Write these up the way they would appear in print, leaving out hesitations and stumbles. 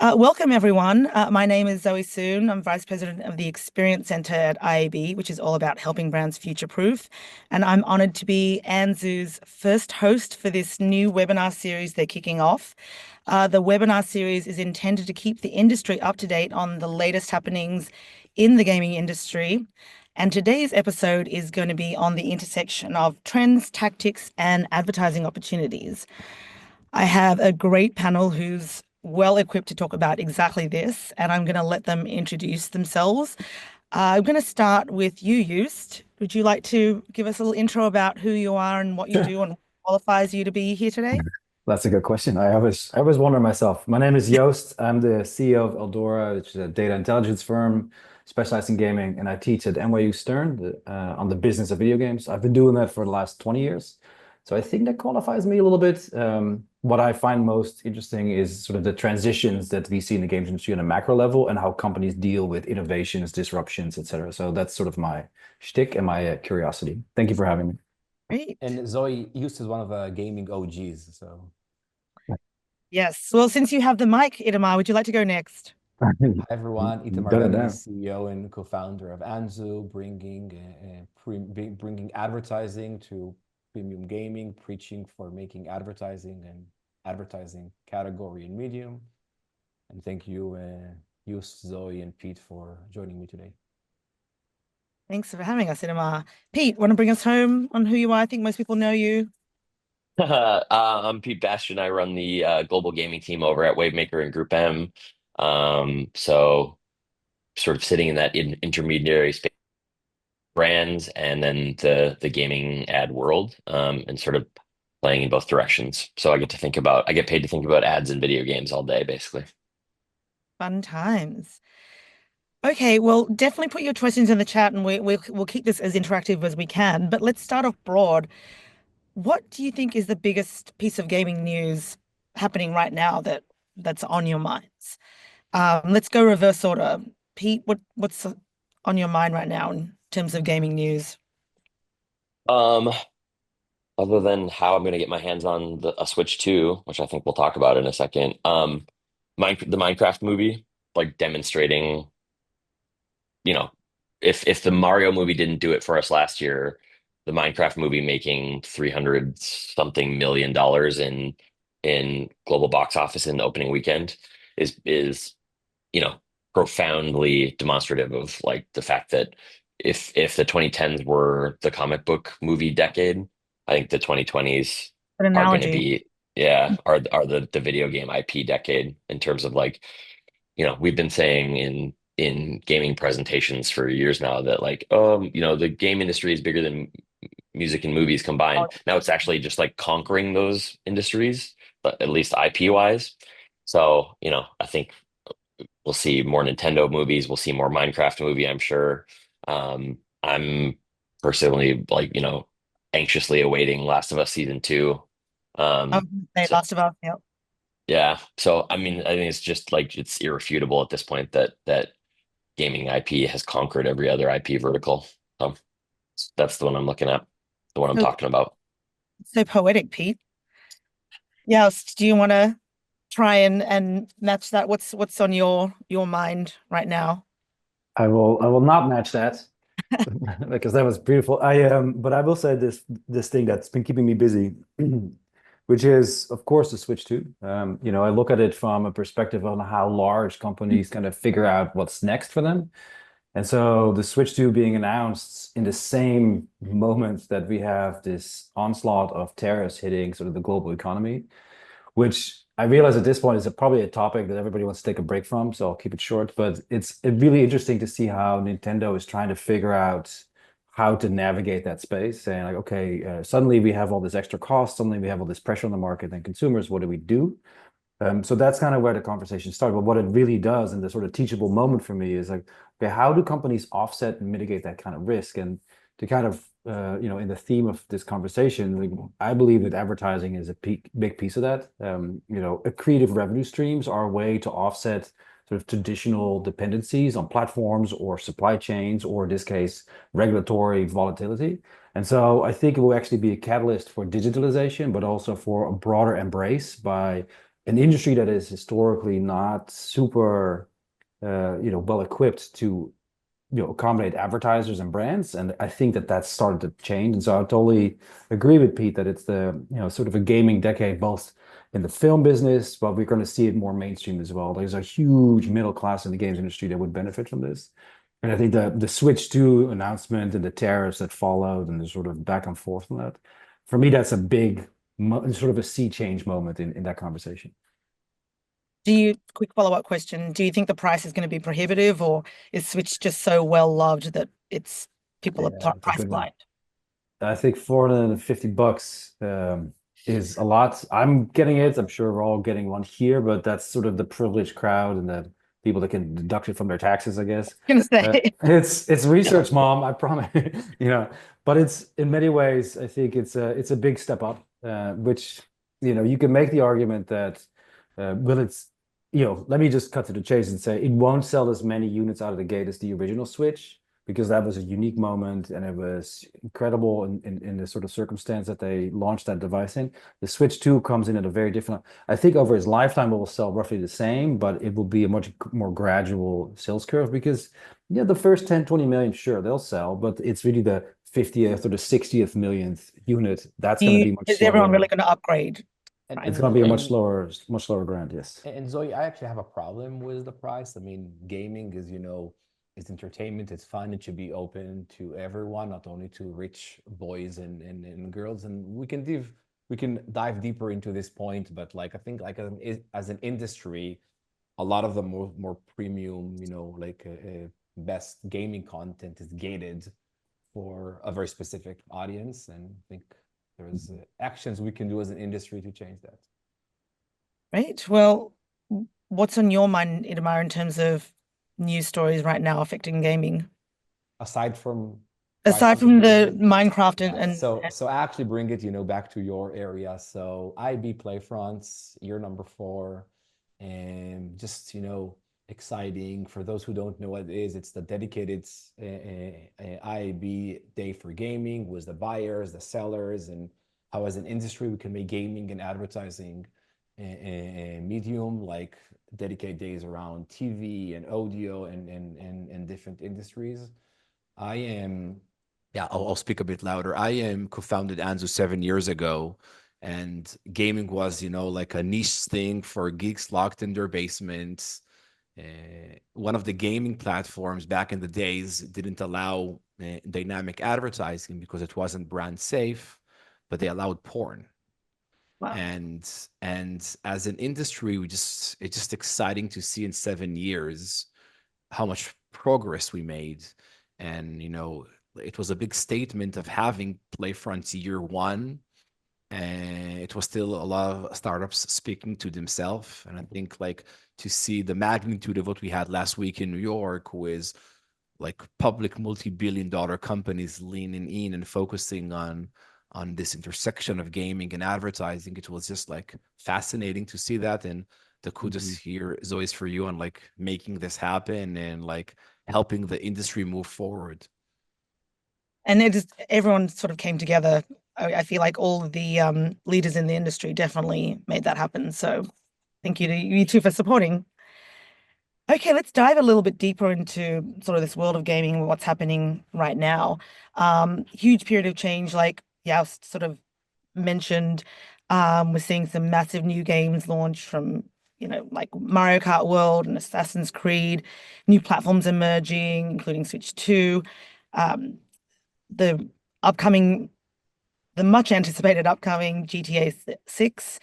Welcome, everyone. My name is Zoe Soon. I'm Vice President of the Experience Center at IAB, which is all about helping brands future-proof. And I'm honored to be Anzu's first host for this new webinar series they're kicking off. The webinar series is intended to keep the industry up to date on the latest happenings in the gaming industry. And today's episode is going to be on the intersection of trends, tactics, and advertising opportunities. I have a great panel who's well equipped to talk about exactly this, and I'm going to let them introduce themselves. I'm going to start with you, Joost. Would you like to give us a little intro about who you are and what you Sure. do and what qualifies you to be here today? That's a good question. I always wonder myself. My name is Joost. I'm the CEO of Eldora, which is a data intelligence firm specialized in gaming, and I teach at NYU Stern on the business of video games. I've been doing that for the last 20 years. So I think that qualifies me a little bit. What I find most interesting is sort of the transitions that we see in the games industry on a macro level and how companies deal with innovations, disruptions, etc. So that's sort of my shtick and my curiosity. Thank you for having me. Great. And Zoe used is one of the gaming OGs, so Yes. Well, since you have the mic, Itamar, would you like to go next? hi everyone. Itamar Done it Lemon, now. CEO and co-founder of Anzu, bringing advertising to premium gaming, preaching for making advertising and advertising category and medium. And thank you, Yus, Zoe, and Pete for joining me today. Thanks for having us, Itamar. Pete, want to bring us home on who you are? I think most people know you. I'm Pete Bastian. I run the global gaming team over at Wavemaker and Group M. So sort of sitting in that intermediary space, brands and then the gaming ad world, and sort of playing in both directions. So I get paid to think about ads and video games all day, basically. Fun times. Okay, well, definitely put your questions in the chat and we'll keep this as interactive as we can. But let's start off broad. What do you think is the biggest piece of gaming news happening right now that's on your minds? Let's go reverse order. Pete, what's on your mind right now in terms of gaming news? Um, Other than how I'm going to get my hands on a Switch 2, which I think we'll talk about in a second. The Minecraft movie, like demonstrating, you know, if the Mario movie didn't do it for us last year, the Minecraft movie making 300 something million dollars in global box office in the opening weekend is you know profoundly demonstrative of like the fact that if the 2010s were the comic book movie decade, I think the 2020s An are going to analogy. be, yeah, are the video game IP decade in terms of like, we've been saying in gaming presentations for years now that like, the game industry is bigger than music and movies combined. Now it's actually just like conquering those industries, but at least IP wise. So, I think we'll see more Nintendo movies. We'll see more Minecraft movie, I'm sure. I'm personally like, anxiously awaiting Last of Us season two. I was Um, gonna say so Last of Us. Yeah. yeah. So I mean, I think it's just like it's irrefutable at this point that gaming IP has conquered every other IP vertical. So that's the one I'm looking at, the one I'm So, talking about. so poetic, Pete. Yes. Do you want to try and match that? What's on your mind right now? I will not match that because that was beautiful. But I will say this thing that's been keeping me busy, which is of course the Switch 2. I look at it from a perspective on how large companies kind of figure out what's next for them. And so the Switch 2 being announced in the same moment that we have this onslaught of tariffs hitting sort of the global economy, which I realize at this point is probably a topic that everybody wants to take a break from, so I'll keep it short. But it's really interesting to see how Nintendo is trying to figure out how to navigate that space. Saying like, okay, suddenly we have all this extra cost, suddenly we have all this pressure on the market and consumers. What do we do? So that's kind of where the conversation started. But what it really does, and the sort of teachable moment for me, is like, okay, how do companies offset and mitigate that kind of risk? And to kind of, in the theme of this conversation, like, I believe that advertising is a big piece of that. Accretive revenue streams are a way to offset sort of traditional dependencies on platforms or supply chains, or in this case, regulatory volatility. And so I think it will actually be a catalyst for digitalization, but also for a broader embrace by an industry that is historically not super, well equipped to accommodate advertisers and brands. And I think that that's started to change. And so I totally agree with Pete that it's the, sort of a gaming decade, both in the film business, but we're going to see it more mainstream as well. There's a huge middle class in the games industry that would benefit from this. And I think the Switch 2 announcement and the tariffs that followed and the sort of back and forth on that, for me, that's a big, sort of a sea change moment in that conversation. Quick follow-up question, do you think the price is going to be prohibitive, or is Switch just so well loved that people are Yeah, it's a price good one. blind? I think $450 is a lot. I'm getting it. I'm sure we're all getting one here, but that's sort of the privileged crowd and the people that can deduct it from their taxes, I guess. I'm gonna say. It's research, Mom. I promise. But it's in many ways, I think it's a big step up, which you can make the argument that will it's let me just cut to the chase and say it won't sell as many units out of the gate as the original Switch, because that was a unique moment and it was incredible in the sort of circumstance that they launched that device in. The Switch 2 comes in at a very different. I think over its lifetime it will sell roughly the same, but it will be a much more gradual sales curve because the first 10, 20 million, sure, they'll sell, but it's really the 50th or the 60th millionth unit that's going to be much Is everyone really slower. going to upgrade? And, It's and, going to be a and, much slower grind, yes. and Zoe, I actually have a problem with the price. I mean, gaming is, it's entertainment, it's fun, it should be open to everyone, not only to rich boys and girls. And we can dive deeper into this point, but like I think like as an industry, a lot of the more premium, best gaming content is gated for a very specific audience. And I think there's actions we can do as an industry to change that. Right. Well, what's on your mind, Itamar, in terms of news stories right now affecting gaming? Aside from Aside prices from the being, Minecraft yeah, and so I actually bring it, back to your area. So IB Playfronts, year number 4, and just, exciting. For those who don't know what it is, it's the dedicated IAB day for gaming with the buyers, the sellers, and how as an industry we can make gaming and advertising a medium, like dedicate days around TV and audio and different industries. I am, yeah, I'll speak a bit louder. I am co-founded Anzu 7 years ago, and gaming was, like a niche thing for geeks locked in their basements. One of the gaming platforms back in the days didn't allow dynamic advertising because it wasn't brand safe, but they allowed porn. wow. And as an industry, it's just exciting to see in 7 years how much progress we made. And it was a big statement of having Playfronts year 1, and it was still a lot of startups speaking to themselves. And I think like to see the magnitude of what we had last week in New York was like public multi-billion-dollar companies leaning in and focusing on this intersection of gaming and advertising. It was just like fascinating to see that. And the kudos here is always for you on like making this happen and like helping the industry move forward. And everyone sort of came together. I feel like all of the leaders in the industry definitely made that happen. So thank you to you two for supporting. Okay, let's dive a little bit deeper into sort of this world of gaming and what's happening right now. Huge period of change, like Youst sort of mentioned. We're seeing some massive new games launch from, like Mario Kart World and Assassin's Creed, new platforms emerging, including Switch 2. The much anticipated upcoming GTA 6.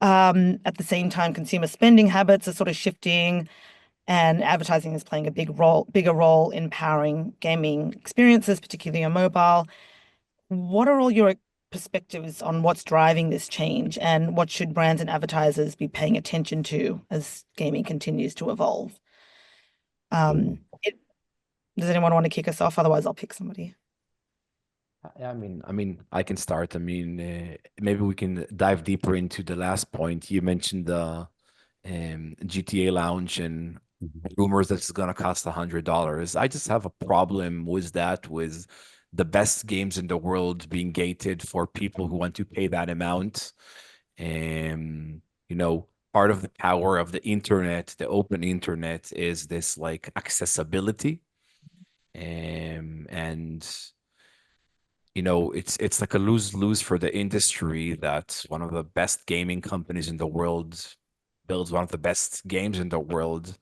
At the same time, consumer spending habits are sort of shifting, and advertising is playing a bigger role in powering gaming experiences, particularly on mobile. What are all your perspectives on what's driving this change, and what should brands and advertisers be paying attention to as gaming continues to evolve? Does anyone want to kick us off? Otherwise, I'll pick somebody. Yeah, I mean, I can start. I mean, maybe we can dive deeper into the last point. You mentioned the GTA launch and rumors that it's gonna cost $100. I just have a problem with that, with the best games in the world being gated for people who want to pay that amount. And part of the power of the internet, the open internet, is this like accessibility. And it's like a lose-lose for the industry that one of the best gaming companies in the world builds one of the best games in the world,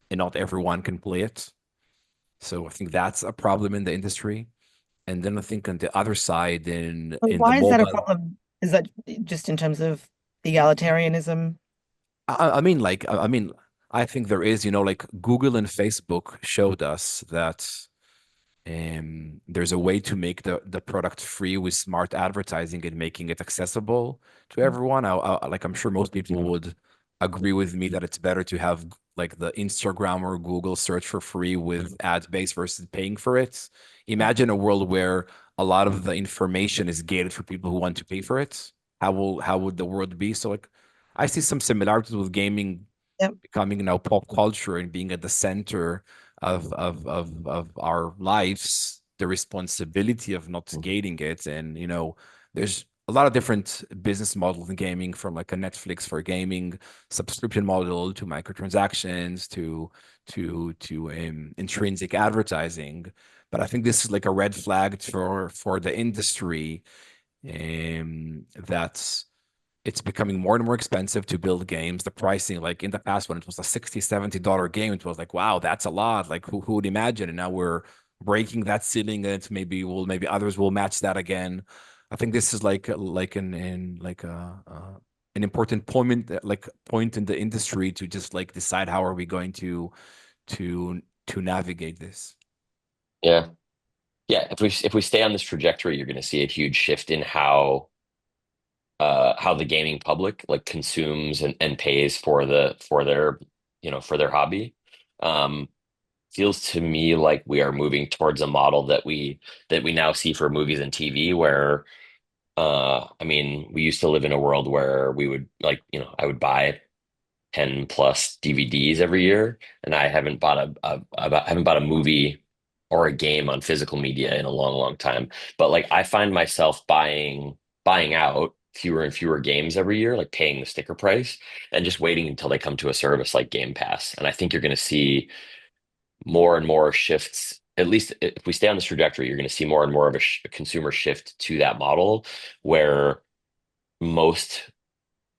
and not everyone can play it. So I think that's a problem in the industry. And then I think on the other side, But in the why is that a mobile, problem? Is that just in terms of egalitarianism? I mean, I think there is, like Google and Facebook showed us that there's a way to make the product free with smart advertising and making it accessible to everyone. Like I'm sure most people would agree with me that it's better to have like the Instagram or Google search for free with ad based versus paying for it. Imagine a world where a lot of the information is gated for people who want to pay for it. How would the world be? So like I see some similarities with gaming Yep. becoming now pop culture and being at the center of our lives, the responsibility of not gating it. And there's a lot of different business models in gaming, from like a Netflix for gaming subscription model to microtransactions to intrinsic advertising. But I think this is like a red flag for the industry, that's it's becoming more and more expensive to build games. The pricing, like in the past, when it was a $60-$70 game, it was like, wow, that's a lot. Like who would imagine? And now we're breaking that ceiling, and maybe others will match that again. I think this is like an important point in the industry to just like decide how are we going to navigate this. Yeah. Yeah. If we stay on this trajectory, you're going to see a huge shift in how the gaming public like consumes and pays for their for their hobby. Um, Feels to me like we are moving towards a model that we now see for movies and TV where I mean, we used to live in a world where we would like, I would buy 10 plus DVDs every year, and I haven't bought I haven't bought a movie or a game on physical media in a long, long time. But like I find myself buying out fewer and fewer games every year, like paying the sticker price and just waiting until they come to a service like Game Pass. And I think you're going to see more and more shifts. At least if we stay on this trajectory, you're going to see more and more of a consumer shift to that model where most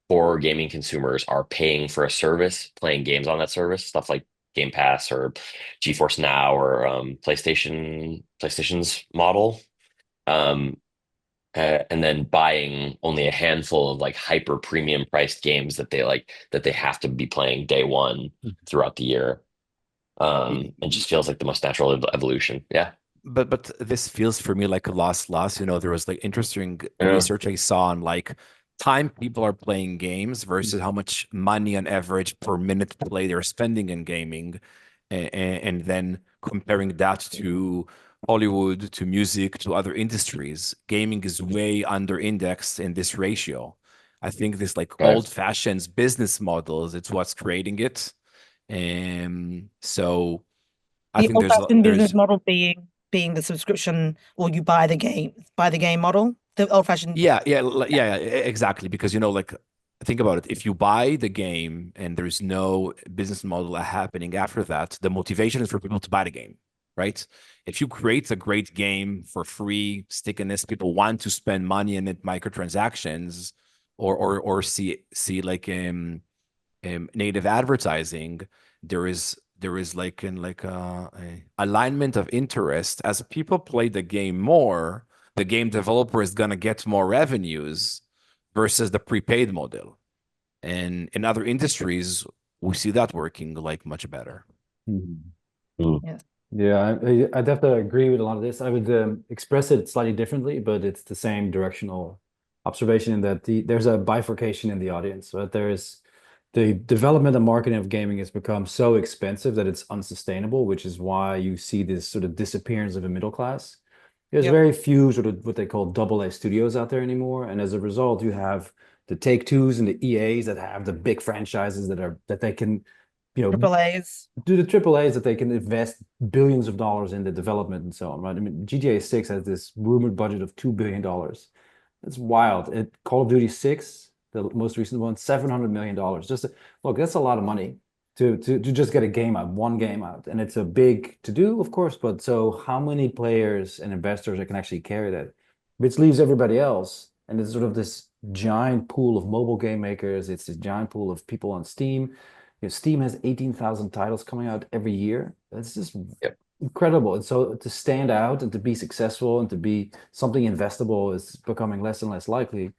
core gaming consumers are paying for a service, playing games on that service, stuff like Game Pass or GeForce Now or PlayStation's model. Um, and then buying only a handful of like hyper premium priced games that they have to be playing day one throughout the year. It just feels like the most natural evolution. Yeah. But this feels for me like a loss. There was like interesting Yeah. research I saw on like time people are playing games versus how much money on average per minute play they're spending in gaming, and then comparing that to Hollywood, to music, to other industries. Gaming is way under indexed in this ratio. I think this like Right. old-fashioned business models, it's what's creating it. And so I The think old-fashioned business there's model being the subscription, or you buy the game model. The old-fashioned, yeah, exactly. Because like think about it. If you buy the game and there's no business model happening after that, the motivation is for people to buy the game, right? If you create a great game for free, stickiness, people want to spend money in it, microtransactions, or see like native advertising. There is like in like a alignment of interest. As people play the game more, the game developer is going to get more revenues versus the prepaid model. And in other industries, we see that working like much better. Mhm. Mm. yes. Yeah, I definitely agree with a lot of this. I would express it slightly differently, but it's the same directional observation in that there's a bifurcation in the audience. But there is the development and marketing of gaming has become so expensive that it's unsustainable, which is why you see this sort of disappearance of a middle class. There's Yep. very few sort of what they call double A studios out there anymore, and as a result, you have the Take-Twos and the EAs that have the big franchises that they can, Triple A's. do the triple A's that they can invest billions of dollars in the development and so on, right? I mean, GTA 6 has this rumored budget of $2 billion. That's wild. Call of Duty 6 the most recent one, $700 million. Look, that's a lot of money to just get a game out, one game out. And it's a big to do, of course, but so how many players and investors that can actually carry that? Which leaves everybody else. And it's sort of this giant pool of mobile game makers. It's this giant pool of people on Steam. Steam has 18,000 titles coming out every year. That's just Yep. incredible. And so to stand out and to be successful and to be something investable is becoming less and less likely.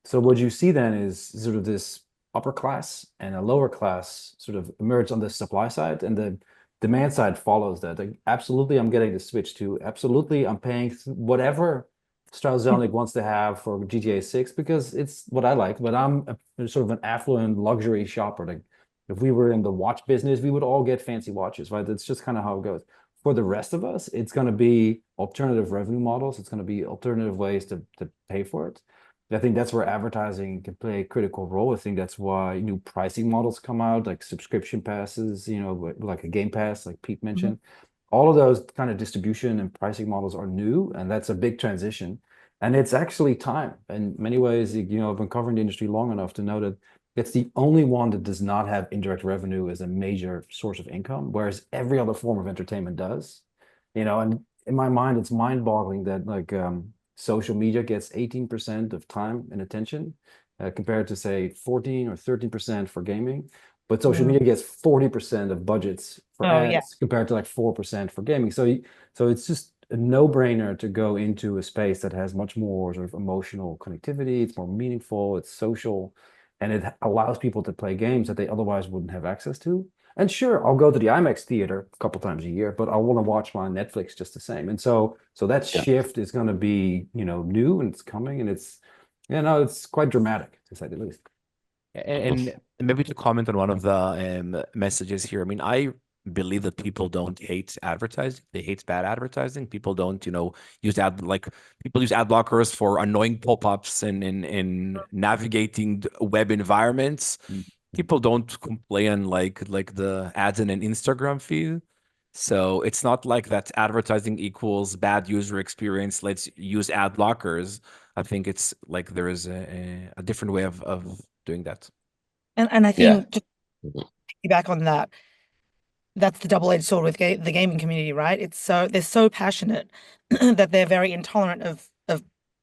So what you see then is sort of this upper class and a lower class sort of emerge on the supply side, and the demand side follows that. Like, absolutely, I'm getting the Switch 2. Absolutely, I'm paying whatever Strauss Zelnick wants to have for GTA 6 because it's what I like. But I'm sort of an affluent luxury shopper. Like, if we were in the watch business, we would all get fancy watches, right? That's just kind of how it goes. For the rest of us, it's going to be alternative revenue models. It's going to be alternative ways to pay for it. I think that's where advertising can play a critical role. I think that's why new pricing models come out, like subscription passes, like a Game Pass, like Pete mentioned. All of those kind of distribution and pricing models are new, and that's a big transition. And it's actually time. In many ways, I've been covering the industry long enough to know that it's the only one that does not have indirect revenue as a major source of income, whereas every other form of entertainment does. And in my mind, it's mind-boggling that like social media gets 18% of time and attention compared to say 14 or 13% for gaming. But social media gets 40% of budgets for Oh, yeah. ads compared to like 4% for gaming. So it's just a no-brainer to go into a space that has much more sort of emotional connectivity. It's more meaningful, it's social, and it allows people to play games that they otherwise wouldn't have access to. And sure, I'll go to the IMAX theater a couple times a year, but I want to watch my Netflix just the same. And so that Yeah. shift is going to be, new, and it's coming, and it's quite dramatic to say the least. And maybe to comment on one of the messages here. I mean, I believe that people don't hate advertising. They hate bad advertising. People don't, use people use ad blockers for annoying pop-ups and in navigating web environments. People don't complain like the ads in an Instagram feed. So it's not like that advertising equals bad user experience. Let's use ad blockers. I think it's like there is a different way of doing that. And I Yeah. think just back on that, that's the double-edged sword with the gaming community, right? They're so passionate that they're very intolerant of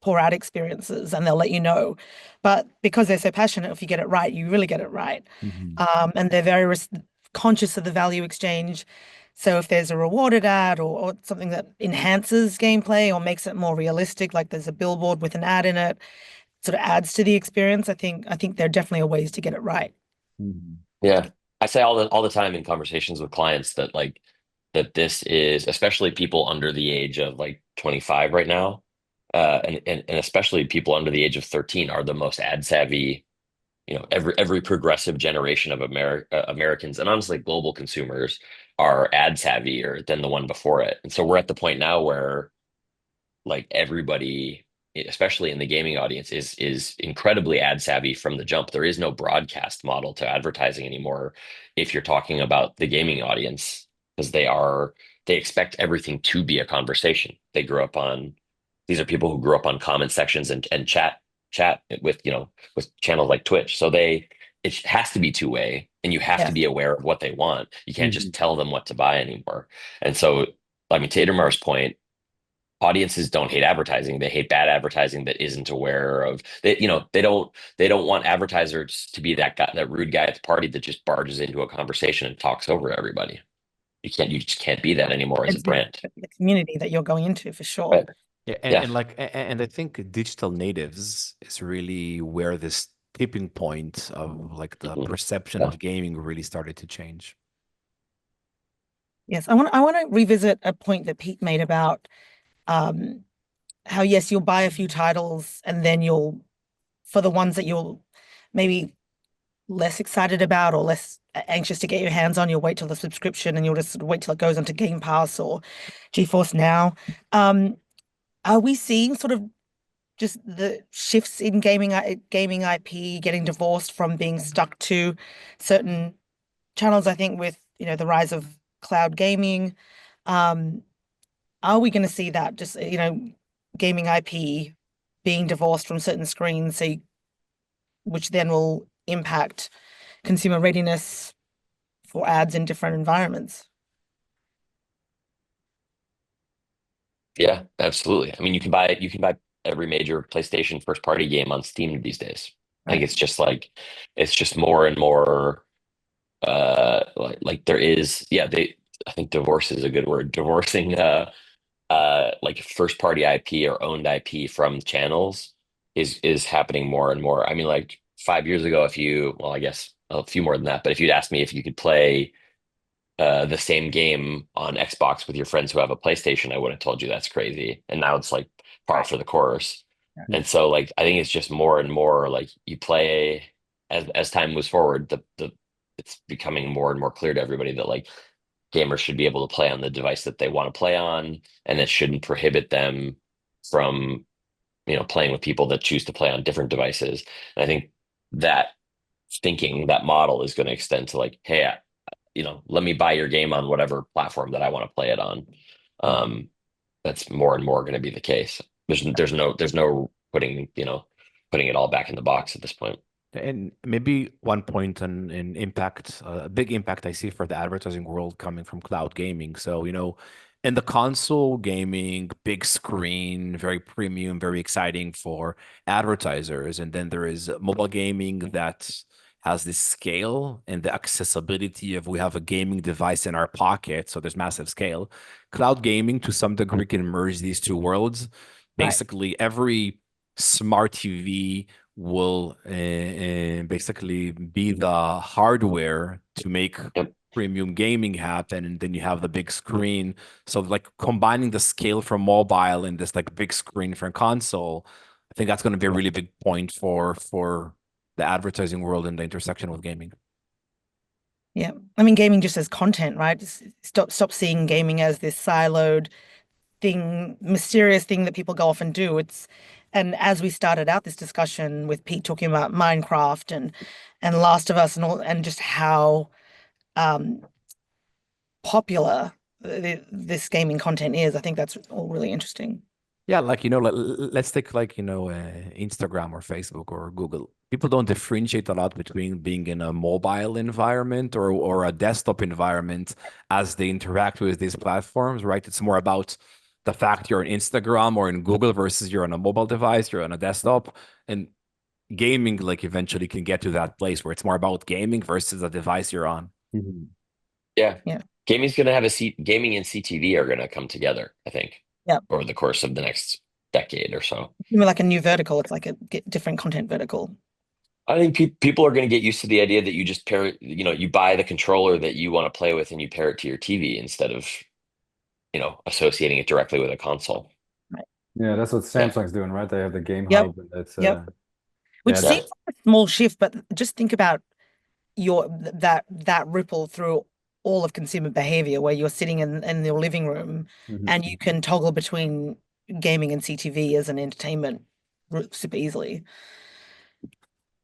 poor ad experiences, and they'll let you know. But because they're so passionate, if you get it right, you really get it right. And they're very conscious of the value exchange. So if there's a rewarded ad or something that enhances gameplay or makes it more realistic, like there's a billboard with an ad in it, sort of adds to the experience, I think there definitely are ways to get it right. Yeah. I say all the time in conversations with clients that this is especially people under the age of like 25 right now, and especially people under the age of 13 are the most ad savvy. Every progressive generation of Americans and honestly global consumers are ad savvier than the one before it. And so we're at the point now where like everybody, especially in the gaming audience, is incredibly ad savvy from the jump. There is no broadcast model to advertising anymore if you're talking about the gaming audience, because they expect everything to be a conversation. These are people who grew up on comment sections and chat with channels like Twitch. So it has to be two-way, and you have to Yes. be aware of what they want. You can't just tell them what to buy anymore. And so, I mean, to Idamar's point, audiences don't hate advertising. They hate bad advertising that isn't aware of they don't want advertisers to be that guy, that rude guy at the party that just barges into a conversation and talks over everybody. You just can't be that anymore as a It's brand. the community that you're going into for sure. Right. Yeah, Yeah. and I think digital natives is really where this tipping point of like the Mhm. perception Yeah. of gaming really started to change. Yes, I want to revisit a point that Pete made about how yes, you'll buy a few titles and then for the ones that you'll maybe less excited about or less anxious to get your hands on, you'll wait till the subscription and you'll just sort of wait till it goes onto Game Pass or GeForce Now. Are we seeing sort of just the shifts in gaming IP getting divorced from being stuck to certain channels? I think with the rise of cloud gaming, are we going to see that just gaming IP being divorced from certain screens? So which then will impact consumer readiness for ads in different environments. Yeah, absolutely. I mean, you can buy every major PlayStation first party game on Steam these days. I think Right. it's just like it's just more and more like there is I think divorce is a good word. Divorcing like first party IP or owned IP from channels is happening more and more. I mean, like 5 years ago, I guess a few more than that, but if you'd asked me if you could play the same game on Xbox with your friends who have a PlayStation, I would have told you that's crazy. And now it's like par for the course. Yeah. And so like I think it's just more and more like you play as time moves forward, the it's becoming more and more clear to everybody that like gamers should be able to play on the device that they want to play on, and it shouldn't prohibit them from, playing with people that choose to play on different devices. And I think that that model is going to extend to like, hey, let me buy your game on whatever platform that I want to play it on. Um, that's more and more going to be the case. There's no putting it all back in the box at this point. And maybe one point on an impact, a big impact I see for the advertising world coming from cloud gaming. So, in the console gaming, big screen, very premium, very exciting for advertisers. And then there is mobile gaming that has this scale and the accessibility of we have a gaming device in our pocket. So there's massive scale. Cloud gaming to some degree can merge these two worlds. Right. Basically, every smart TV will basically be the hardware to make Yep. premium gaming happen, and then you have the big screen. So like combining the scale from mobile and this like big screen from console, I think that's going to be a really big point for the advertising world and the intersection with gaming. Yeah. I mean, gaming just as content, right? Stop seeing gaming as this siloed thing, mysterious thing that people go off and do. And as we started out this discussion with Pete talking about Minecraft and Last of Us and all, and just how um, popular this gaming content is, I think that's all really interesting. Yeah, like let's take like Instagram or Facebook or Google. People don't differentiate a lot between being in a mobile environment or a desktop environment as they interact with these platforms, right? It's more about the fact you're on Instagram or in Google versus you're on a mobile device, you're on a desktop, and gaming like eventually can get to that place where it's more about gaming versus the device you're on. Mhm. Yeah. Yeah. Gaming and CTV are going to come together, I think, Yeah. over the course of the next decade or so. Like a new vertical. It's like a different content vertical. I think people are going to get used to the idea that you just pair it, you buy the controller that you want to play with and you pair it to your TV instead of, associating it directly with a console. Right. Yeah, that's what Yeah. Samsung's doing, right? They have the game Yep. hub, and that's Yep. Which yeah, seems like a small shift, but just think about that ripple through all of consumer behavior where you're sitting in your living room Mhm. and you can toggle between gaming and CTV as an entertainment super easily.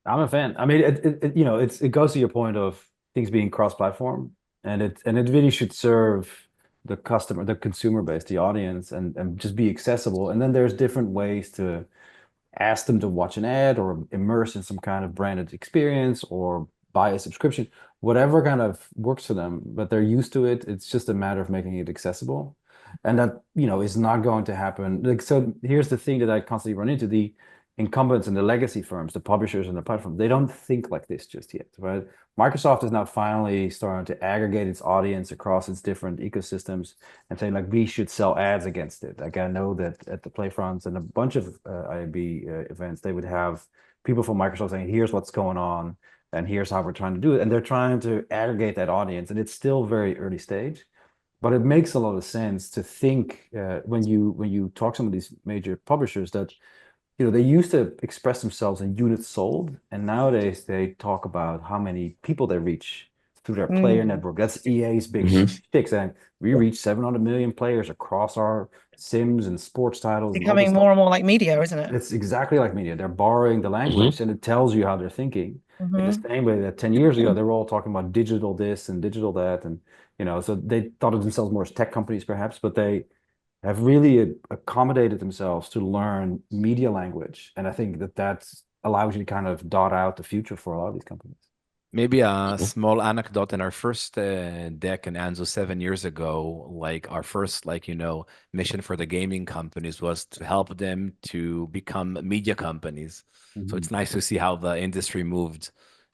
I'm a fan. I mean, it goes to your point of things being cross-platform, and it really should serve the customer, the consumer base, the audience, and just be accessible. And then there's different ways to ask them to watch an ad or immerse in some kind of branded experience or buy a subscription, whatever kind of works for them, but they're used to it. It's just a matter of making it accessible. And that, is not going to happen. Like, so here's the thing that I constantly run into: the incumbents and the legacy firms, the publishers and the platform, they don't think like this just yet, right? Microsoft is now finally starting to aggregate its audience across its different ecosystems and saying like we should sell ads against it. Like I know that at the Playfronts and a bunch of IAB events, they would have people from Microsoft saying, "Here's what's going on, and here's how we're trying to do it." And they're trying to aggregate that audience, and it's still very early stage. But it makes a lot of sense to think when you talk to some of these major publishers that they used to express themselves in units sold, and nowadays they talk about how many people they reach through their player network. That's EA's big shtick, saying we reach 700 million players across our Sims and sports titles and all this Becoming stuff. more and more like media, isn't it? It's exactly like media. They're borrowing the language and it tells you how they're thinking. In the same way that 10 years ago, they were all talking about digital this and digital that. And, so they thought of themselves more as tech companies, perhaps, but they have really accommodated themselves to learn media language. And I think that that's allows you to kind of dot out the future for a lot of these companies. Maybe a Mhm. small anecdote in our first deck in Anzo 7 years ago, like our first, like, mission for the gaming companies was to help them to become media companies. So it's nice to see how the industry moved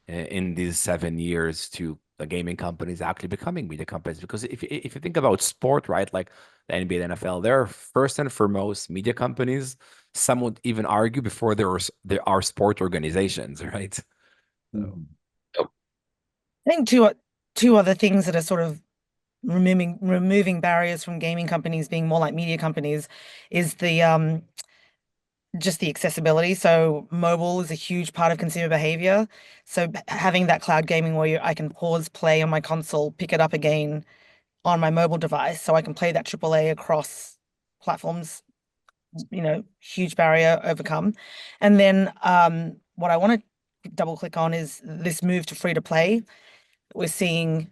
in these 7 years to the gaming companies actually becoming media companies. Because if you think about sport, right, like the NBA, the NFL, they're first and foremost media companies. Some would even argue before there are sport organizations, right? So. Mhm. I think two other things that are sort of removing barriers from gaming companies being more like media companies is the just the accessibility. So mobile is a huge part of consumer behavior. So having that cloud gaming where I can pause play on my console, pick it up again on my mobile device, so I can play that AAA across platforms, huge barrier overcome. And then what I want to double click on is this move to free to play. We're seeing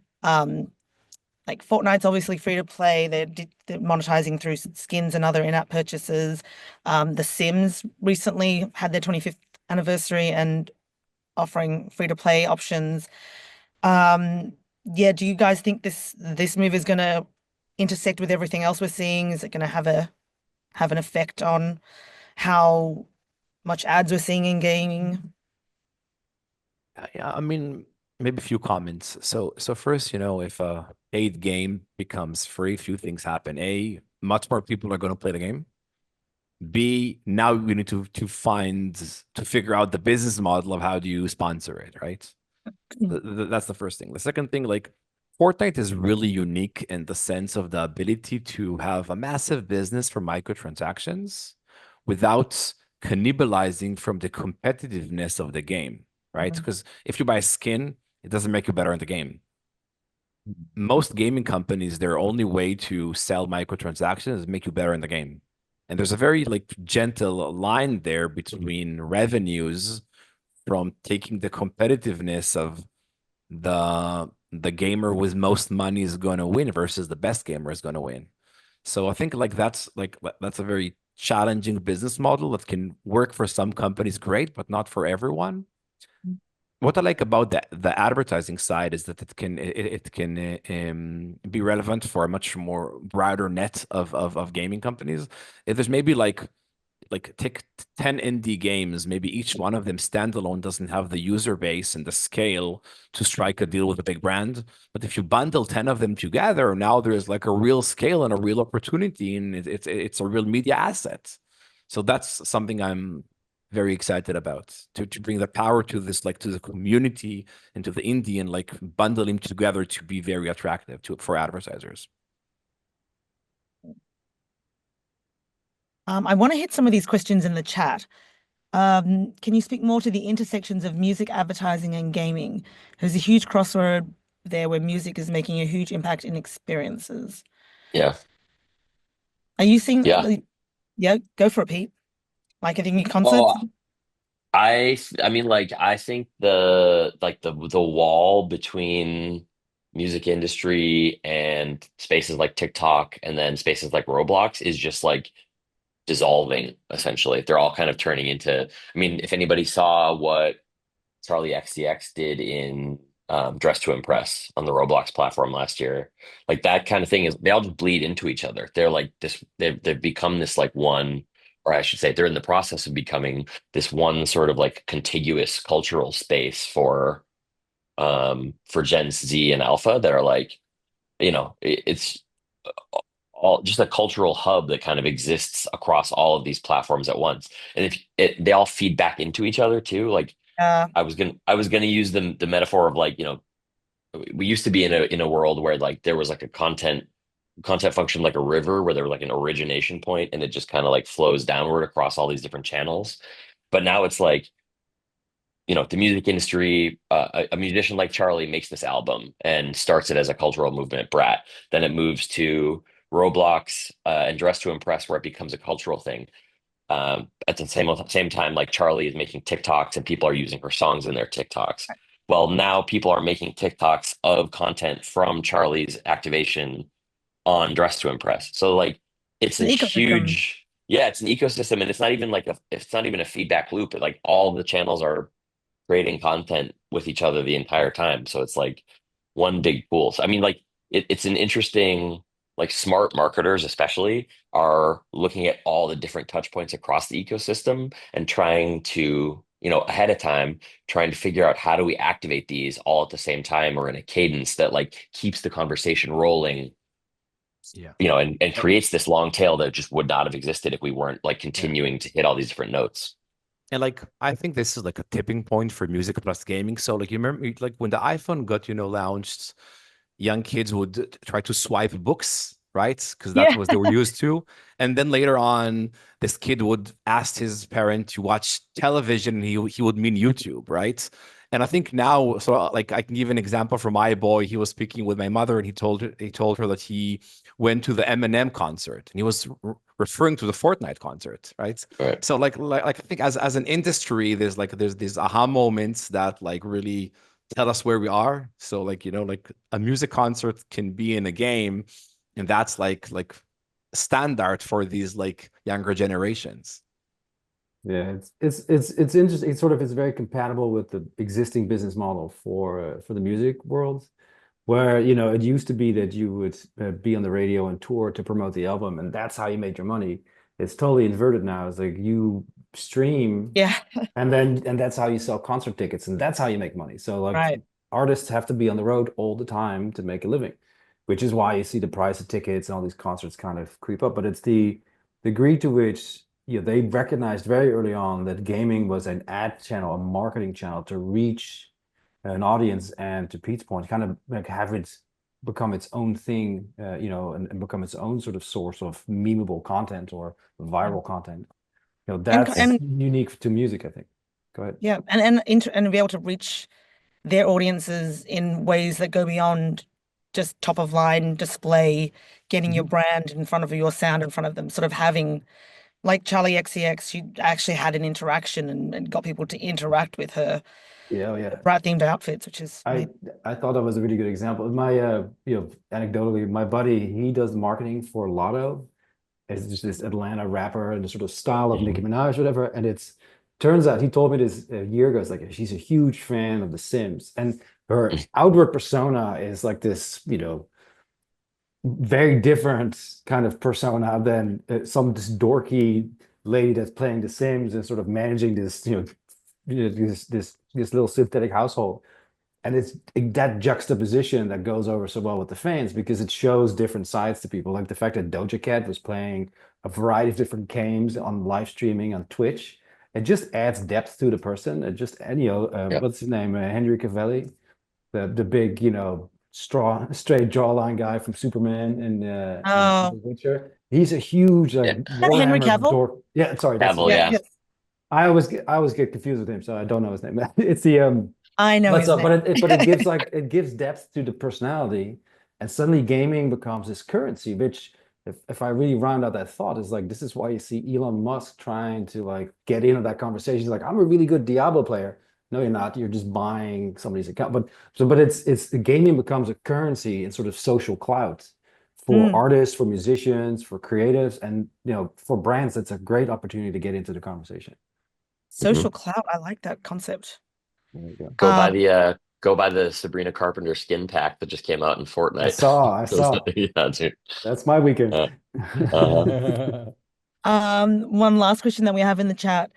like Fortnite's obviously free to play. They're monetizing through skins and other in-app purchases. The Sims recently had their 25th anniversary and offering free to play options. Yeah, do you guys think this move is going to intersect with everything else we're seeing? Is it going to have an effect on how much ads we're seeing in gaming? Yeah, I mean, maybe a few comments. So first, if a paid game becomes free, few things happen. A, much more people are going to play the game. B, now we need to figure out the business model of how do you sponsor it, right? That's the first thing. The second thing, like Fortnite is really unique in the sense of the ability to have a massive business for microtransactions without cannibalizing from the competitiveness of the game, right? Mhm. Because if you buy a skin, it doesn't make you better in the game. Most gaming companies, their only way to sell microtransactions is make you better in the game. And there's a very like gentle line there between revenues from taking the competitiveness of the gamer with most money is going to win versus the best gamer is going to win. So I think that's a very challenging business model that can work for some companies great, but not for everyone. What I like about the advertising side is that it can be relevant for a much more broader net of gaming companies. If there's maybe like take 10 indie games, maybe each one of them standalone doesn't have the user base and the scale to strike a deal with a big brand. But if you bundle 10 of them together, now there's like a real scale and a real opportunity, and it's a real media asset. So that's something I'm very excited about to bring the power to this, like to the community and to the indie, and like bundling together to be very attractive for advertisers. I want to hit some of these questions in the chat. Can you speak more to the intersections of music advertising and gaming? There's a huge crossroad there where music is making a huge impact in experiences. Yeah. Are you seeing, Yeah. yeah, go for it, Pete. Like I think in concerts? Well, I mean, like, I think the wall between music industry and spaces like TikTok and then spaces like Roblox is just like dissolving, essentially. They're all kind of turning into, I mean, if anybody saw what Charlie XCX did in Dress to Impress on the Roblox platform last year, like that kind of thing is they all just bleed into each other. They're like this, they've become this like one, or I should say, they're in the process of becoming this one sort of like contiguous cultural space for Gen Z and Alpha that are like, it's all just a cultural hub that kind of exists across all of these platforms at once. And if they all feed back into each other too, like Uh, I was gonna use the metaphor of like, we used to be in a world where like there was like a content function like a river where there was like an origination point and it just kind of like flows downward across all these different channels. But now it's like, the music industry, a musician like Charlie makes this album and starts it as a cultural movement, Brat. Then it moves to Roblox and Dress to Impress, where it becomes a cultural thing. At the same time, like Charlie is making TikToks and people are using her songs in their TikToks. Well, now people are making TikToks of content from Charlie's activation on Dress to Impress. So like it's an a ecosystem. huge, Yeah, it's an ecosystem, and it's not even a feedback loop. Like all the channels are creating content with each other the entire time. So it's like one big pool. So I mean, like it's an interesting, like smart marketers especially are looking at all the different touch points across the ecosystem and trying to, ahead of time, trying to figure out how do we activate these all at the same time or in a cadence that like keeps the conversation rolling, Yeah. and creates this long tail that just would not have existed if we weren't like Yeah. continuing to hit all these different notes. And like I think this is like a tipping point for music plus gaming. So like you remember like when the iPhone got, launched, young kids would try to swipe books, right? Because that's Yeah. what they were used to. And then later on, this kid would ask his parent to watch television and he would mean YouTube, right? And I think now, so like I can give an example from my boy. He was speaking with my mother, and he told her that he went to the Eminem concert, and he was referring to the Fortnite concert, right? Right. So like I think as an industry, there's these aha moments that like really tell us where we are. So like like a music concert can be in a game, and that's like standard for these like younger generations. Yeah, it's interesting. It's very compatible with the existing business model for the music world, where it used to be that you would be on the radio and tour to promote the album, and that's how you made your money. It's totally inverted now. It's like you stream, Yeah. and that's how you sell concert tickets, and that's how you make money. So like Right. artists have to be on the road all the time to make a living, which is why you see the price of tickets and all these concerts kind of creep up. But it's the degree to which they recognized very early on that gaming was an ad channel, a marketing channel to reach an audience, and to Pete's point, kind of like have it become its own thing, and become its own sort of source of memeable content or viral content. And That's and unique to music, I think. Go ahead. yeah, and be able to reach their audiences in ways that go beyond just top of line display, getting your Mhm. brand in front of your sound in front of them, sort of having like Charlie XCX, you actually had an interaction and got people to interact with her Yeah, oh, yeah. bright themed outfits, which is I amazing. I thought that was a really good example. My anecdotally, my buddy, he does marketing for Lotto. It's just this Atlanta rapper and the sort of style of Nicki Mhm. Minaj, whatever. And it's turns out he told me this a year ago. It's like she's a huge fan of The Sims, and her outward persona is like this, very different kind of persona than this dorky lady that's playing The Sims and sort of managing this, this little synthetic household. And it's that juxtaposition that goes over so well with the fans because it shows different sides to people. Like the fact that Doja Cat was playing a variety of different games on live streaming on Twitch. It just adds depth to the person. It just, and Yeah. what's his name? Henry Cavill, the big, straight jawline guy from Superman and The Oh, Witcher. He's a huge like Yeah. that Henry Warhammer Cavill? dork. Yeah, sorry, that's his Cavill, name. Yeah, yeah. yes. I always get confused with him, so I don't know his name. It's the I know but his so, name. but it gives it gives depth to the personality, and suddenly gaming becomes this currency. Which, if I really round out that thought, is like this is why you see Elon Musk trying to like get into that conversation. He's like, I'm a really good Diablo player. No, you're not. You're just buying somebody's account. But it's the gaming becomes a currency and sort of social clout for Mm, artists, for musicians, for creatives, and for brands. That's a great opportunity to get into the conversation. Mhm. social clout. I like that concept. There you go. Um, Go buy the Sabrina Carpenter skin pack that just came out in I Fortnite. saw, I saw. Yeah, dude. That's my weekend. Uh, uh, one last question that we have in the chat.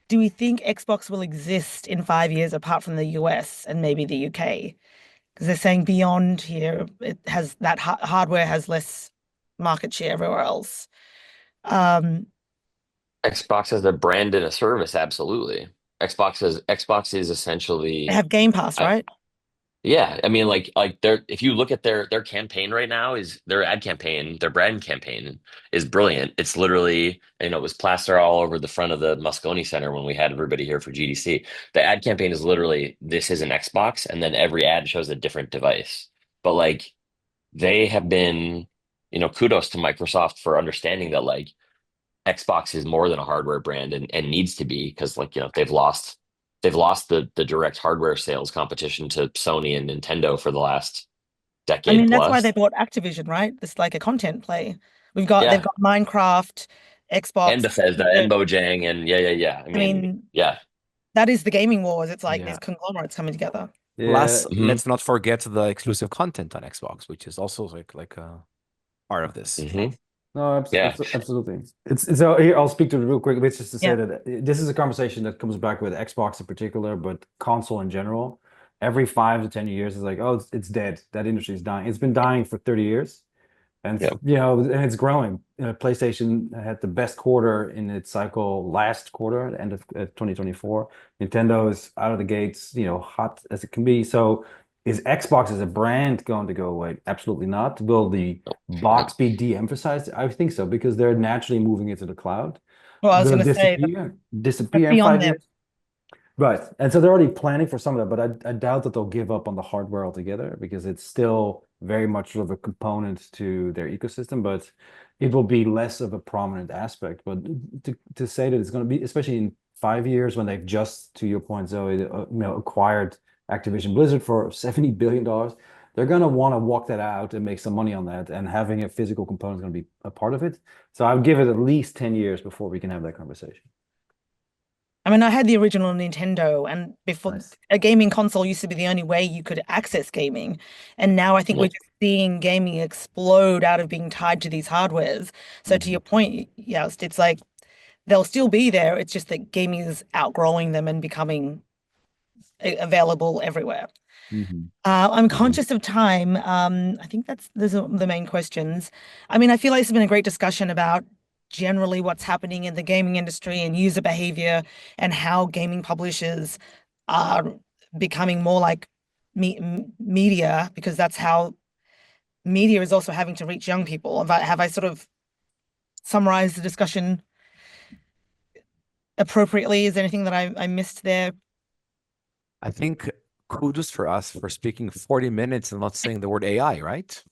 Do we think Xbox will exist in 5 years apart from the US and maybe the UK? Because they're saying beyond here, it has that hardware has less market share everywhere else. Um, Xbox as a brand and a service, absolutely. Xbox is they essentially, have Game Pass, I, right? yeah. I mean, like their if you look at their campaign right now, is their ad campaign, their brand campaign is brilliant. It's literally, it was plastered all over the front of the Moscone Center when we had everybody here for GDC. The ad campaign is literally, this is an Xbox, and then every ad shows a different device. But like they have been, kudos to Microsoft for understanding that like Xbox is more than a hardware brand and needs to be, because like they've lost the direct hardware sales competition to Sony and Nintendo for the last I decade mean, that's why plus. they bought Activision, right? It's like a content play. They've Yeah, got Minecraft, Xbox. And Bethesda and Mojang and yeah. I I mean, mean, yeah. that is the gaming wars. It's like Yeah. these conglomerates coming together. Plus, Mhm. let's not forget the exclusive content on Xbox, which is also like a part of this. Mhm. No, Yeah. absolutely. It's so here I'll speak to it real quick, which is to say Yeah. that this is a conversation that comes back with Xbox in particular, but console in general. Every 5 to 10 years is like, oh, it's dead. That industry is dying. It's been dying for 30 years. And Yeah. and it's growing. PlayStation had the best quarter in its cycle last quarter, at the end of 2024. Nintendo is out of the gates, hot as it can be. So is Xbox as a brand going to go away? Absolutely not. Will the box be de-emphasized? I think so, because they're naturally moving into the cloud. Well, I was Will going it to say that's disappear in beyond five them. years? Right. And so they're already planning for some of that, but I doubt that they'll give up on the hardware altogether because it's still very much sort of a component to their ecosystem, but it will be less of a prominent aspect. But to say that it's going to be, especially in 5 years when they've just, to your point, Zoe, acquired Activision Blizzard for $70 billion, they're going to want to walk that out and make some money on that. And having a physical component is going to be a part of it. So I would give it at least 10 years before we can have that conversation. I mean, I had the original Nintendo, and before Nice. a gaming console used to be the only way you could access gaming. And now I think we're Yeah. just seeing gaming explode out of being tied to these hardwares. So to Mhm. your point, yes, it's like they'll still be there. It's just that gaming is outgrowing them and becoming available everywhere. Mhm. I'm Mhm. conscious of time. I think those are the main questions. I mean, I feel like it's been a great discussion about generally what's happening in the gaming industry and user behavior and how gaming publishers are becoming more like media because that's how media is also having to reach young people. Have I sort of summarized the discussion appropriately? Is there anything that I missed there? I think kudos for us for speaking 40 minutes and not saying the word AI, right?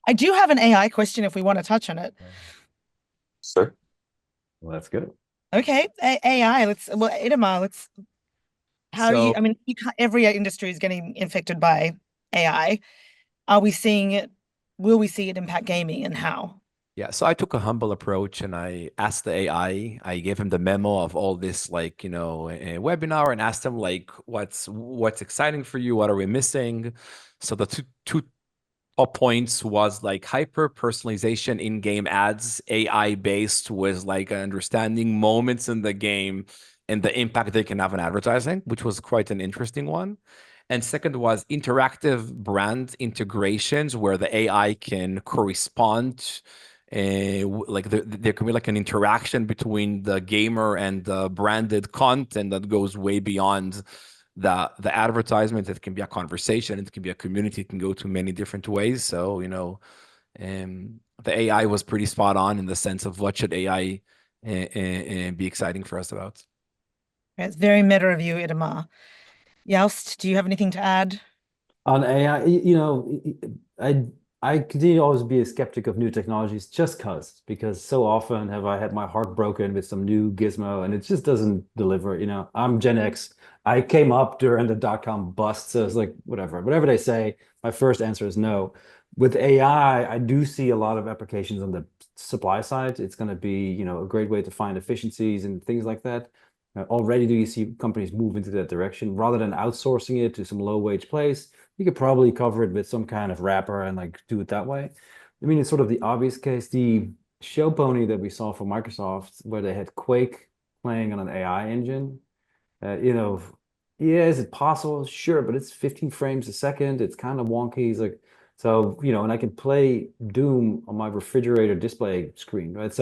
I do have an AI question if we want to touch on it. Sure. Well, that's good. Okay, AI. Itamar, how are you? So I mean, every industry is getting infected by AI. Are we seeing it? Will we see it impact gaming and how? yeah, so I took a humble approach and I asked the AI, I gave him the memo of all this like, a webinar and asked him like what's exciting for you, what are we missing? So the two top points was like hyper personalization in-game ads, AI based with like understanding moments in the game and the impact they can have on advertising, which was quite an interesting one. And second was interactive brand integrations where the AI can correspond. Like there can be like an interaction between the gamer and the branded content that goes way beyond the advertisement. It can be a conversation, it can be a community, it can go to many different ways. So the AI was pretty spot on in the sense of what should AI be exciting for us about. It's very meta of you, Itamar. Youst, do you have anything to add? On AI, I I continue to always be a skeptic of new technologies just because so often have I had my heart broken with some new gizmo and it just doesn't deliver. I'm Gen X. I came up during the dot-com bust, so it's like whatever they say, my first answer is no. With AI, I do see a lot of applications on the supply side. It's going to be, a great way to find efficiencies and things like that. Already do you see companies move into that direction rather than outsourcing it to some low-wage place? You could probably cover it with some kind of wrapper and like do it that way. I mean, it's sort of the obvious case. The show pony that we saw for Microsoft, where they had Quake playing on an AI engine, uh, you know, yeah, is it possible? Sure, but it's 15 frames a second. It's kind of wonky. It's like, so, and I can play Doom on my refrigerator display screen, right?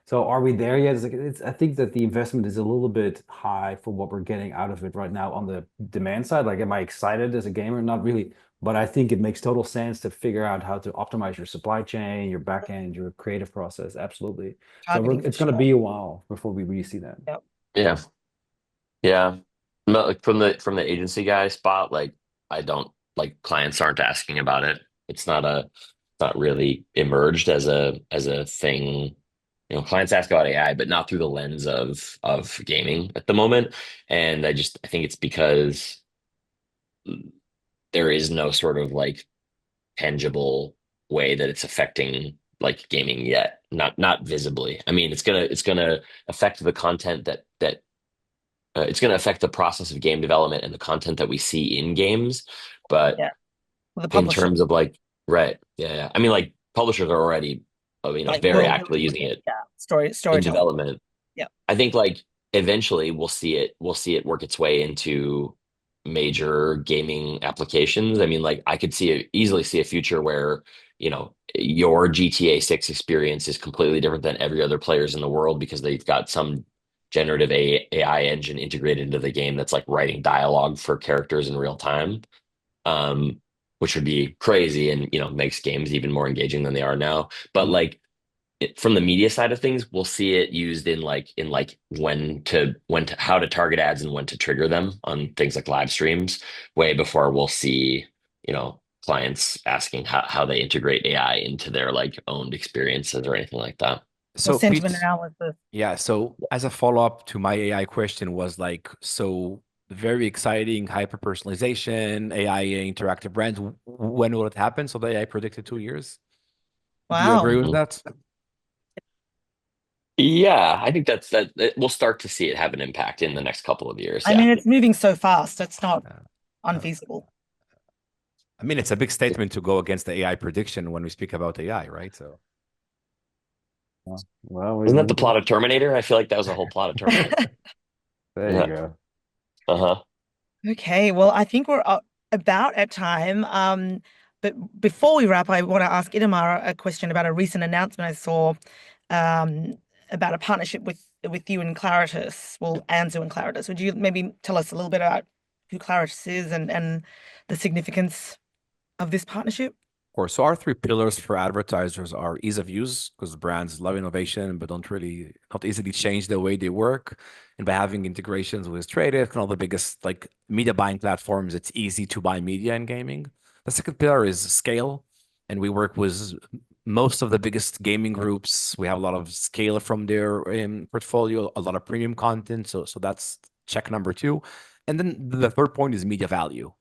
So are we there yet? I think that the investment is a little bit high for what we're getting out of it right now on the demand side. Like, am I excited as a gamer? Not really, but I think it makes total sense to figure out how to optimize your supply chain, your back end, your creative process. Absolutely. So Targeting for it's going to sure. be a while before we really see that. Yep. Yeah. Yeah. No, like from the agency guy spot, like I don't like clients aren't asking about it. It's not really emerged as a thing. Clients ask about AI, but not through the lens of gaming at the moment. And I think it's because there is no sort of like tangible way that it's affecting like gaming yet, not visibly. I mean, it's gonna affect the content that it's gonna affect the process of game development and the content that we see in games, but Yeah. Well, the in publishers, terms of like, right, yeah, yeah. I mean, like publishers are already, like very world actively building, using it yeah, in storytelling. development. Yeah. I think like eventually we'll see it work its way into major gaming applications. I mean, like I could easily see a future where, your GTA 6 experience is completely different than every other players in the world because they've got some generative AI engine integrated into the game that's like writing dialogue for characters in real time. Which would be crazy and makes games even more engaging than they are now. But like from the media side of things, we'll see it used in like when to how to target ads and when to trigger them on things like live streams, way before we'll see, clients asking how they integrate AI into their like owned experiences or anything like that. Well, So sentiment Pete, analysis. yeah, so as a follow-up to my AI question was like, so very exciting hyper personalization, AI interactive brands. When will it happen? So the AI predicted 2 years. Do you agree Wow. with Mhm. that? Yeah, I think we'll start to see it have an impact in the next couple of years. I Yeah. mean, it's moving so fast. It's not Uh, unfeasible. I mean, it's a big statement to go against the AI prediction when we speak about AI, right? So Well, Isn't that the plot of Terminator? I feel like that was the whole plot of Terminator. there you Yeah. go. Uh-huh. Okay, well, I think we're about at time. But before we wrap, I want to ask Itamar a question about a recent announcement I saw um, about a partnership with you and Claritas, well, Anzu and Claritas. Would you maybe tell us a little bit about who Claritas is and the significance of this partnership? course. So our three pillars for advertisers are ease of use, because brands love innovation, but not easily change the way they work. And by having integrations with Tradive and all the biggest like media buying platforms, it's easy to buy media in gaming. The second pillar is scale. And we work with most of the biggest gaming groups. We have a lot of scale from their portfolio, a lot of premium content. So that's check number two. And then the third point is media value.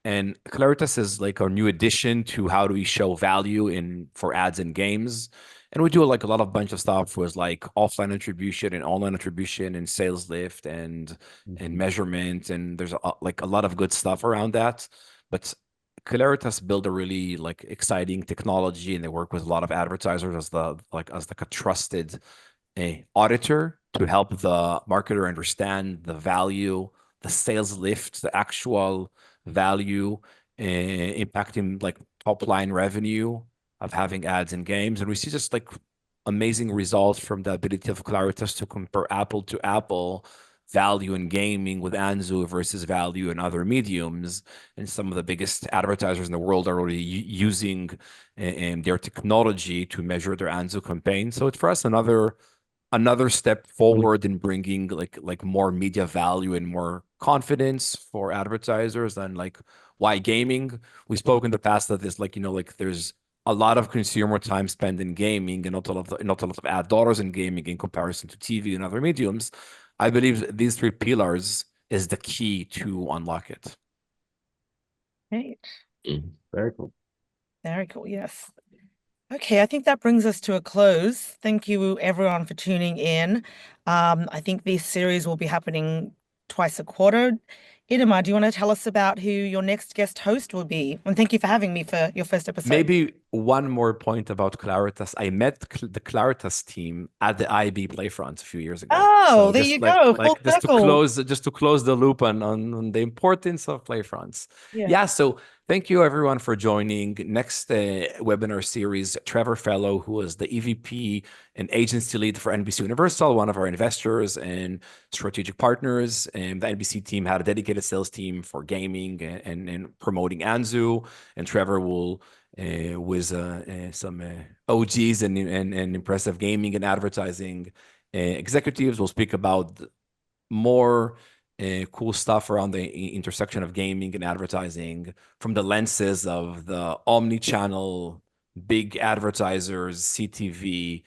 And Claritas is like our new addition to how do we show value in for ads and games. And we do like a lot of bunch of stuff with like offline attribution and online attribution and sales lift and Mhm. measurement. And there's like a lot of good stuff around that. But Claritas built a really like exciting technology, and they work with a lot of advertisers as like a trusted auditor to help the marketer understand the value, the sales lift, the actual value impacting like top line revenue of having ads in games. And we see just like amazing results from the ability of Claritas to compare apple to apple value in gaming with Anzu versus value in other mediums. And some of the biggest advertisers in the world are already using their technology to measure their Anzu campaign. So it's for us another step forward in bringing like more media value and more confidence for advertisers. And like why gaming, we spoke in the past that there's like there's a lot of consumer time spent in gaming and not a lot of ad dollars in gaming in comparison to TV and other mediums. I believe these three pillars is the key to unlock it. Great. Mhm. Very cool. Very cool. Yes. Okay, I think that brings us to a close. Thank you, everyone, for tuning in. I think this series will be happening twice a quarter. Idema, do you want to tell us about who your next guest host will be? And thank you for having me for your first episode. Maybe one more point about Claritas. I met the Claritas team at the IB Playfront a few years ago. Oh, So there you go. Full circle. just to close the loop on the importance of Playfronts. Yeah. Yeah, so thank you everyone for joining. Next webinar series, Trevor Fellow, who is the EVP and agency lead for NBC Universal, one of our investors and strategic partners. And the NBC team had a dedicated sales team for gaming and promoting Anzu. And Trevor will with some OGs and impressive gaming and advertising executives. We'll speak about more cool stuff around the intersection of gaming and advertising from the lenses of the omni-channel, big advertisers, CTV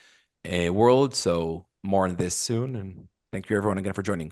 world. So more on this soon. And thank you everyone again for joining.